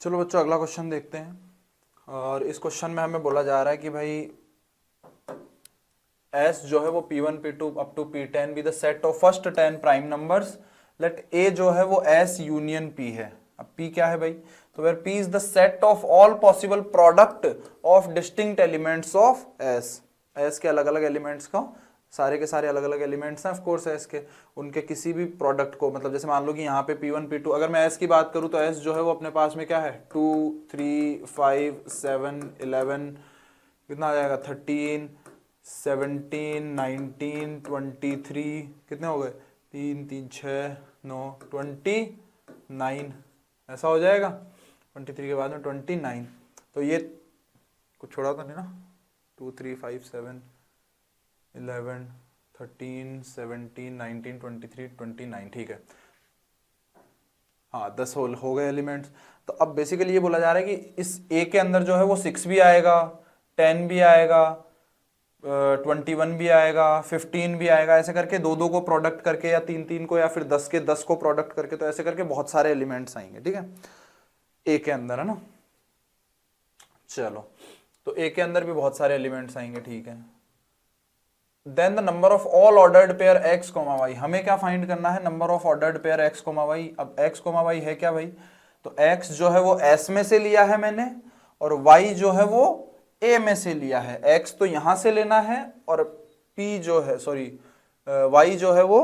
चलो बच्चों अगला क्वेश्चन देखते हैं। और इस क्वेश्चन में हमें बोला जा रहा है कि भाई S जो है वो P1 P2 up to P10 be the set of first 10 prime numbers. Let A जो है वो S यूनियन P है। अब P क्या है भाई, तो where P is the set of all possible product of distinct elements of S के अलग अलग एलिमेंट्स का, सारे के सारे अलग अलग एलिमेंट्स हैं ऑफ कोर्स S के, उनके किसी भी प्रोडक्ट को, मतलब जैसे मान लो कि यहाँ पे P1 P2, अगर मैं S की बात करूँ तो S जो है वो अपने पास में क्या है 2 3 5 7 11, कितना आ जाएगा 13 17 19 23, कितने हो गए 3 3 6 9 29, ऐसा हो जाएगा 23 के बाद में 29। तो ये कुछ छोड़ा तो नहीं ना, 2 3 5 7 11 13 17 19 23 29, ठीक है। हाँ 10 हो गए एलिमेंट्स। तो अब बेसिकली ये बोला जा रहा है कि इस A के अंदर जो है वो 6 भी आएगा, 10 भी आएगा, 21 भी आएगा, 15 भी आएगा, ऐसे करके दो दो को प्रोडक्ट करके या तीन तीन को या फिर 10 के 10 को प्रोडक्ट करके, तो ऐसे करके बहुत सारे एलिमेंट्स आएंगे, ठीक है A के अंदर, है ना। चलो तो A के अंदर भी बहुत सारे एलिमेंट्स आएंगे, ठीक है। Then the number of all ordered pair x, y, हमें क्या फाइंड करना है, number of ordered pair x, y। अब x, y है क्या भाई, तो x जो है वो S में से लिया है मैंने, और y जो है वो A में से लिया है। x तो यहां से लेना है और p जो है y जो है वो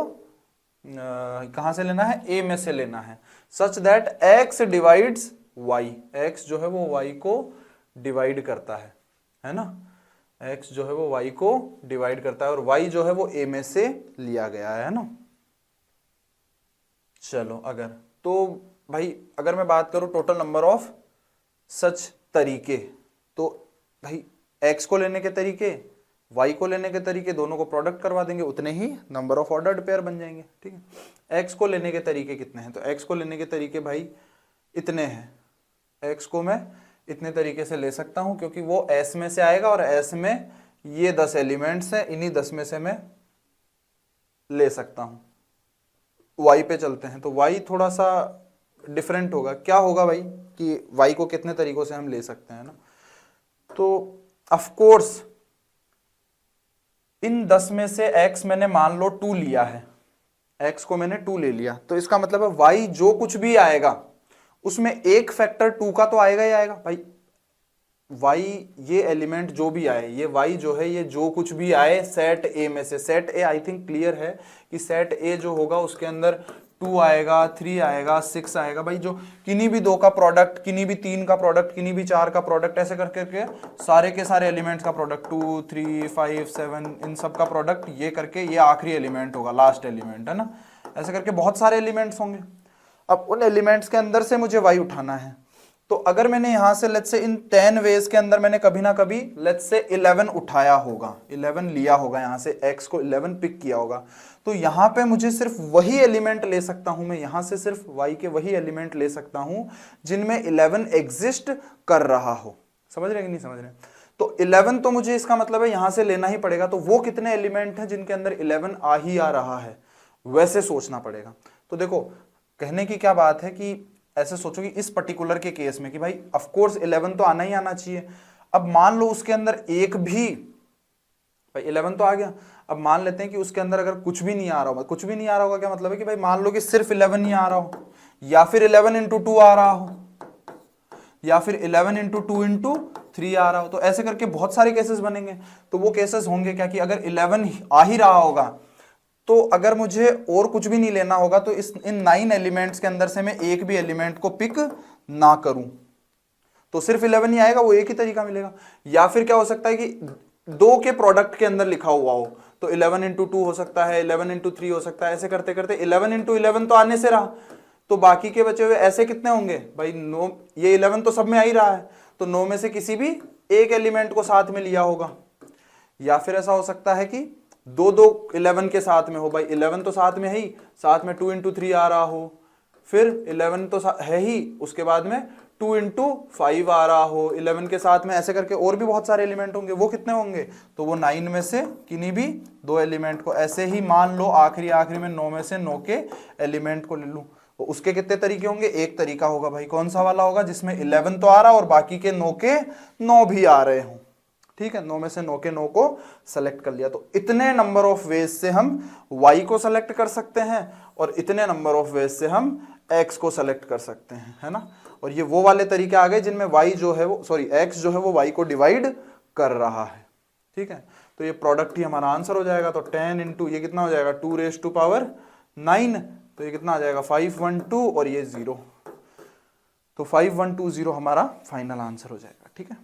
कहां से लेना है, A में से लेना है, such that x divides y, x जो है वो y को डिवाइड करता है ना, x जो है वो y को डिवाइड करता है, और y जो है वो A में से लिया गया है ना। चलो अगर तो भाई अगर मैं बात करूं टोटल नंबर ऑफ सच तरीके, तो भाई x को लेने के तरीके, y को लेने के तरीके, दोनों को प्रोडक्ट करवा देंगे, उतने ही नंबर ऑफ ऑर्डर्ड पेयर बन जाएंगे, ठीक है। x को लेने के तरीके कितने हैं, तो x को लेने के तरीके भाई इतने हैं, x को मैं इतने तरीके से ले सकता हूं क्योंकि वो S में से आएगा, और S में ये 10 एलिमेंट्स हैं, इन्हीं 10 में से मैं ले सकता हूं। y पे चलते हैं, तो y थोड़ा सा डिफरेंट होगा। क्या होगा भाई कि y को कितने तरीकों से हम ले सकते हैं ना, तो ऑफ कोर्स इन 10 में से x मैंने मान लो 2 लिया है, x को मैंने 2 ले लिया, तो इसका मतलब है y जो कुछ भी आएगा उसमें एक फैक्टर 2 का तो आएगा ही आएगा भाई। y ये एलिमेंट जो भी आए, ये y जो है ये जो कुछ भी आए सेट A में से, set A I think clear है कि सेट A जो होगा उसके अंदर 2 आएगा, 3 आएगा, 6 आएगा, भाई जो किन्हीं भी 2 का प्रोडक्ट, किन्हीं भी 3 का प्रोडक्ट, किन्हीं भी 4 का प्रोडक्ट, ऐसे करके सारे के सारे एलिमेंट्स का प्रोडक्ट 2 3 5 7 इन सब का प्रोडक्ट ये करके ये आखिरी एलिमेंट होगा, लास्ट एलिमेंट, है ना। ऐसे करके बहुत सारे एलिमेंट्स होंगे। अब उन एलिमेंट्स के अंदर से मुझे y उठाना है, तो अगर मैंने यहां से लेट्स से इन 10 वेज के अंदर मैंने कभी ना कभी लेट्स से 11 उठाया होगा, 11 लिया होगा, यहां से x को 11 पिक किया होगा, तो यहां पे मुझे सिर्फ वही एलिमेंट ले सकता हूं, मैं यहां से सिर्फ y के वही एलिमेंट ले सकता हूं जिनमें 11 एग्जिस्ट कर रहा हो। समझ रहे कि नहीं समझ रहे, तो 11 तो मुझे इसका मतलब है यहां से लेना ही पड़ेगा, तो वो कितने एलिमेंट हैं जिनके अंदर 11 आ ही आ रहा है, वैसे सोचना पड़ेगा। तो देखो कहने की क्या बात है कि ऐसे सोचो कि इस पर्टिकुलर के केस में कि भाई ऑफ कोर्स 11 तो आना ही आना चाहिए। अब मान लो उसके अंदर एक भी, भाई 11 तो आ गया, अब मान लेते हैं कि उसके अंदर अगर कुछ भी नहीं आ रहा होगा, कुछ भी नहीं आ रहा होगा क्या मतलब है कि भाई मान लो कि सिर्फ 11 ही आ रहा हो, या फिर 11 इंटू 2 आ रहा हो, या फिर 11 इंटू 2 इंटू 3 आ रहा हो, तो ऐसे करके बहुत सारे केसेस बनेंगे। तो वो केसेस होंगे क्या कि अगर 11 आ ही रहा होगा, तो अगर मुझे और कुछ भी नहीं लेना होगा तो इन 9 एलिमेंट्स के अंदर से मैं एक भी एलिमेंट को पिक ना करूं तो सिर्फ 11 ही आएगा, वो एक ही तरीका मिलेगा। या फिर क्या हो सकता है कि 2 के प्रोडक्ट के अंदर लिखा हुआ हो, तो 11 इंटू 2 हो सकता है, 11 इंटू 3 हो सकता है, ऐसे करते करते 11 इंटू 11 तो आने से रहा, तो बाकी के बचे हुए ऐसे कितने होंगे भाई 9, ये 11 तो सब में आ ही रहा है, तो 9 में से किसी भी एक एलिमेंट को साथ में लिया होगा। या फिर ऐसा हो सकता है कि 2 11 के साथ में हो, भाई 11 तो साथ में है ही, साथ में 2 इंटू 3 आ रहा हो, फिर 11 तो है ही, उसके बाद में 2 इंटू 5 आ रहा हो 11 के साथ में, ऐसे करके और भी बहुत सारे एलिमेंट होंगे। वो कितने होंगे, तो वो 9 में से किन्हीं भी 2 एलिमेंट को, ऐसे ही मान लो आखिरी में 9 में से 9 के एलिमेंट को ले लूं, तो उसके कितने तरीके होंगे? एक तरीका होगा भाई कौन सा वाला होगा, जिसमें 11 तो आ रहा और बाकी के 9 के 9 भी आ रहे हों। ठीक है, 9 में से 9 के 9 को सेलेक्ट कर लिया। तो इतने नंबर ऑफ वेज से हम y को सेलेक्ट कर सकते हैं और इतने नंबर ऑफ वेज से हम x को सेलेक्ट कर सकते हैं, है ना। और ये वो वाले तरीके आ गए जिनमें y जो है वो x जो है वो y को डिवाइड कर रहा है। ठीक है, तो ये प्रोडक्ट ही हमारा आंसर हो जाएगा। तो 10 इंटू ये कितना हो जाएगा 2⁹ तो ये कितना आ जाएगा 512 और ये 0, तो 5120 हमारा फाइनल आंसर हो जाएगा। ठीक है।